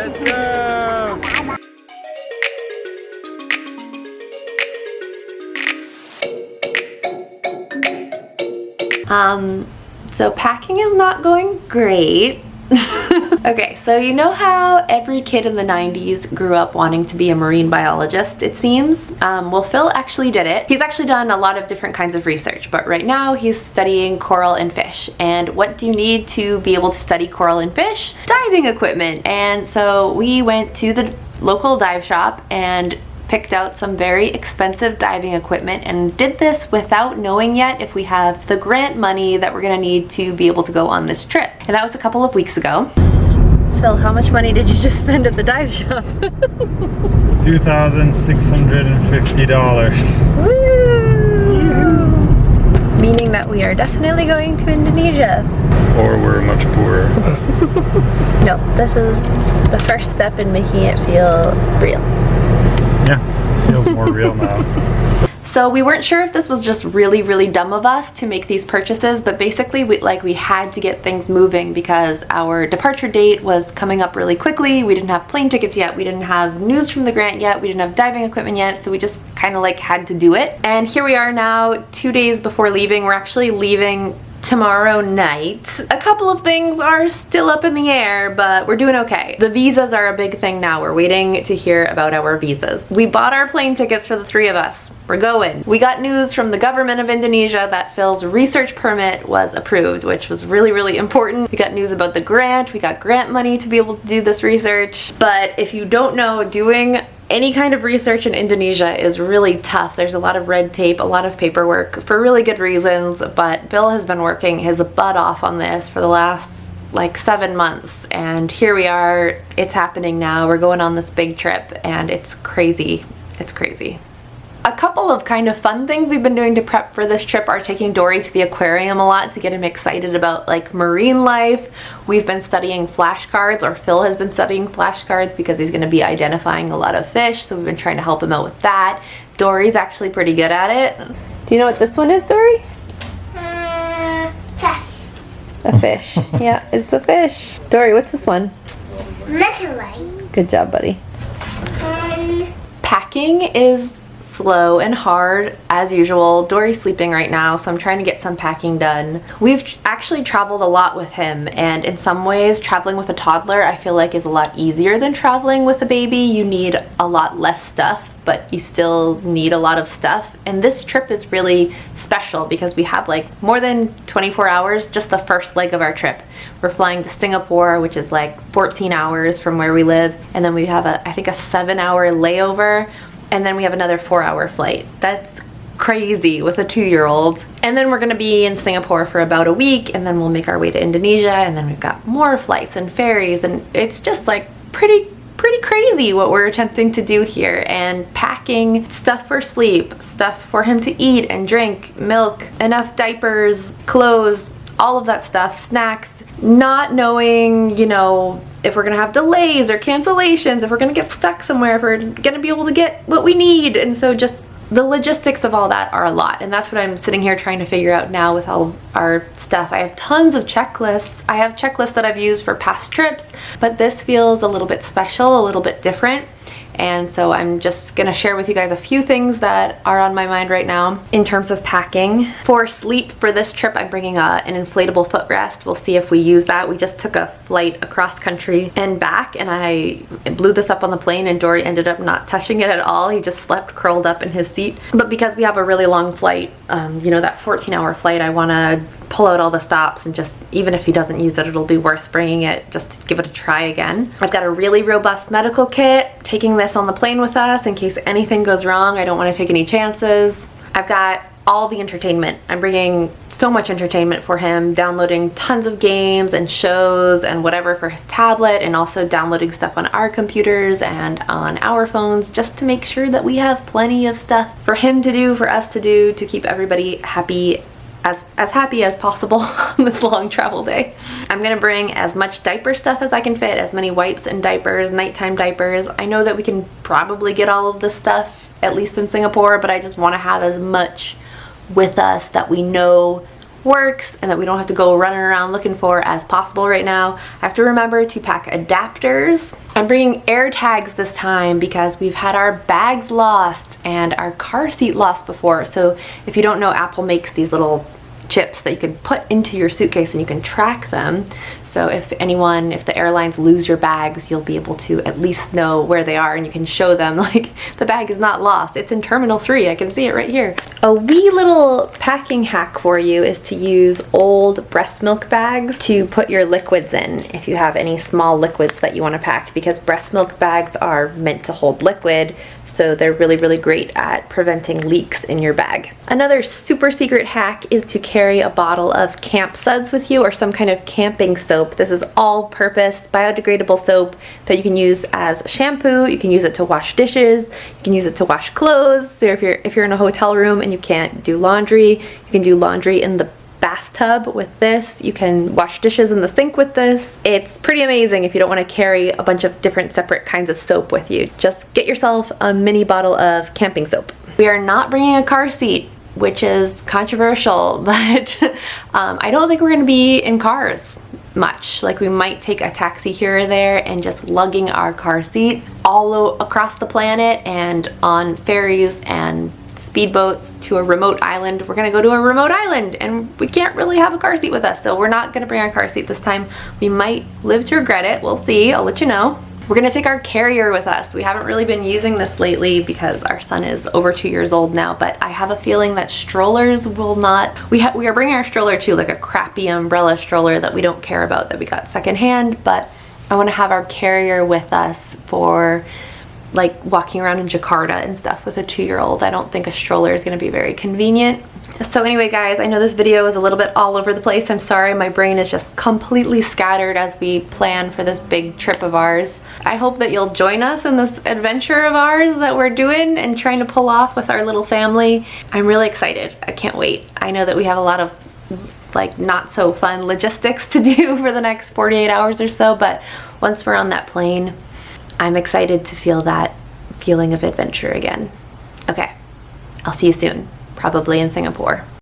Let's go! So packing is not going great. Okay, so you know how every kid in the 90s grew up wanting to be a marine biologist, it seems? Well, Phil actually did it. He's actually done a lot of different kinds of research, but right now he's studying coral and fish. And what do you need to be able to study coral and fish? Diving equipment. And so we went to the local dive shop and picked out some very expensive diving equipment and did this without knowing yet if we have the grant money that we're gonna need to be able to go on this trip. And that was a couple of weeks ago. Phil, how much money did you just spend at the dive shop? $2,650. Woo! Meaning that we are definitely going to Indonesia. Or we're much poorer. No, this is the first step in making it feel real. Yeah, feels more real now. So we weren't sure if this was just really dumb of us to make these purchases, but basically we had to get things moving because our departure date was coming up really quickly. We didn't have plane tickets yet, we didn't have news from the grant yet, we didn't have diving equipment yet, so we just kind of had to do it. And here we are now, 2 days before leaving. We're actually leaving tomorrow night. A couple of things are still up in the air, but we're doing okay. The visas are a big thing now. We're waiting to hear about our visas. We bought our plane tickets for the 3 of us. We're going. We got news from the government of Indonesia that Phil's research permit was approved, which was really important. We got news about the grant. We got grant money to be able to do this research. But if you don't know, doing any kind of research in Indonesia is really tough. There's a lot of red tape, a lot of paperwork for really good reasons, but Bill has been working his butt off on this for the last 7 months, and here we are. It's happening now. We're going on this big trip and it's crazy. It's crazy. A couple of kind of fun things we've been doing to prep for this trip are taking Dory to the aquarium a lot to get him excited about marine life. We've been studying flashcards, or Phil has been studying flashcards because he's going to be identifying a lot of fish, so we've been trying to help him out with that. Dory's actually pretty good at it. Do you know what this one is, Dory? Fish. A fish. Yeah, it's a fish. Dory, what's this one? Meteorite. Good job, buddy. Packing is slow and hard as usual. Dory's sleeping right now, so I'm trying to get some packing done. We've actually traveled a lot with him, and in some ways traveling with a toddler I feel like is a lot easier than traveling with a baby. You need a lot less stuff, but you still need a lot of stuff. And this trip is really special because we have more than 24 hours, just the first leg of our trip. We're flying to Singapore, which is 14 hours from where we live, and then we have I think a 7-hour layover, and then we have another 4-hour flight. That's crazy with a 2-year-old. And then we're gonna be in Singapore for about a week, and then we'll make our way to Indonesia, and then we've got more flights and ferries, and it's just pretty crazy what we're attempting to do here. And packing stuff for sleep, stuff for him to eat and drink, milk, enough diapers, clothes, all of that stuff, snacks, not knowing, if we're gonna have delays or cancellations, if we're gonna get stuck somewhere, if we're gonna be able to get what we need. And so just the logistics of all that are a lot, and that's what I'm sitting here trying to figure out now with all of our stuff. I have tons of checklists. I have checklists that I've used for past trips, but this feels a little bit special, a little bit different. And so I'm just gonna share with you guys a few things that are on my mind right now in terms of packing. For sleep for this trip, I'm bringing an inflatable footrest. We'll see if we use that. We just took a flight across country and back, and I blew this up on the plane, and Dory ended up not touching it at all. He just slept curled up in his seat. But because we have a really long flight, that 14-hour flight, I wanna pull out all the stops, and just, even if he doesn't use it, it'll be worth bringing it just to give it a try again. I've got a really robust medical kit, taking this on the plane with us in case anything goes wrong. I don't want to take any chances. I've got all the entertainment. I'm bringing so much entertainment for him, downloading tons of games and shows and whatever for his tablet, and also downloading stuff on our computers and on our phones, just to make sure that we have plenty of stuff for him to do, for us to do, to keep everybody happy, as happy as possible on this long travel day. I'm gonna bring as much diaper stuff as I can fit, as many wipes and diapers, nighttime diapers. I know that we can probably get all of this stuff, at least in Singapore, but I just wanna have as much with us that we know works and that we don't have to go running around looking for as possible right now. I have to remember to pack adapters. I'm bringing air tags this time because we've had our bags lost and our car seat lost before. So if you don't know, Apple makes these little chips that you can put into your suitcase and you can track them. So if the airlines lose your bags, you'll be able to at least know where they are and you can show them like the bag is not lost. It's in Terminal 3. I can see it right here. A wee little packing hack for you is to use old breast milk bags to put your liquids in if you have any small liquids that you want to pack, because breast milk bags are meant to hold liquid, so they're really, really great at preventing leaks in your bag. Another super secret hack is to carry a bottle of camp suds with you or some kind of camping soap. This is all-purpose biodegradable soap that you can use as shampoo. You can use it to wash dishes. You can use it to wash clothes. So if you're in a hotel room and you can't do laundry, you can do laundry in the bathtub with this. You can wash dishes in the sink with this. It's pretty amazing if you don't want to carry a bunch of different separate kinds of soap with you. Just get yourself a mini bottle of camping soap. We are not bringing a car seat, which is controversial, but I don't think we're going to be in cars much. Like, we might take a taxi here or there and just lugging our car seat all across the planet and on ferries and speedboats to a remote island. We're gonna go to a remote island and we can't really have a car seat with us, so we're not gonna bring our car seat this time. We might live to regret it. We'll see. I'll let you know. We're gonna take our carrier with us. We haven't really been using this lately because our son is over 2 years old now, but I have a feeling that strollers will not. We are bringing our stroller too, like a crappy umbrella stroller that we don't care about, that we got secondhand, but I wanna have our carrier with us for like walking around in Jakarta and stuff with a 2-year-old. I don't think a stroller is going to be very convenient. So anyway, guys, I know this video is a little bit all over the place. I'm sorry, my brain is just completely scattered as we plan for this big trip of ours. I hope that you'll join us in this adventure of ours that we're doing and trying to pull off with our little family. I'm really excited. I can't wait. I know that we have a lot of like not so fun logistics to do for the next 48 hours or so, but once we're on that plane, I'm excited to feel that feeling of adventure again. Okay, I'll see you soon, probably in Singapore.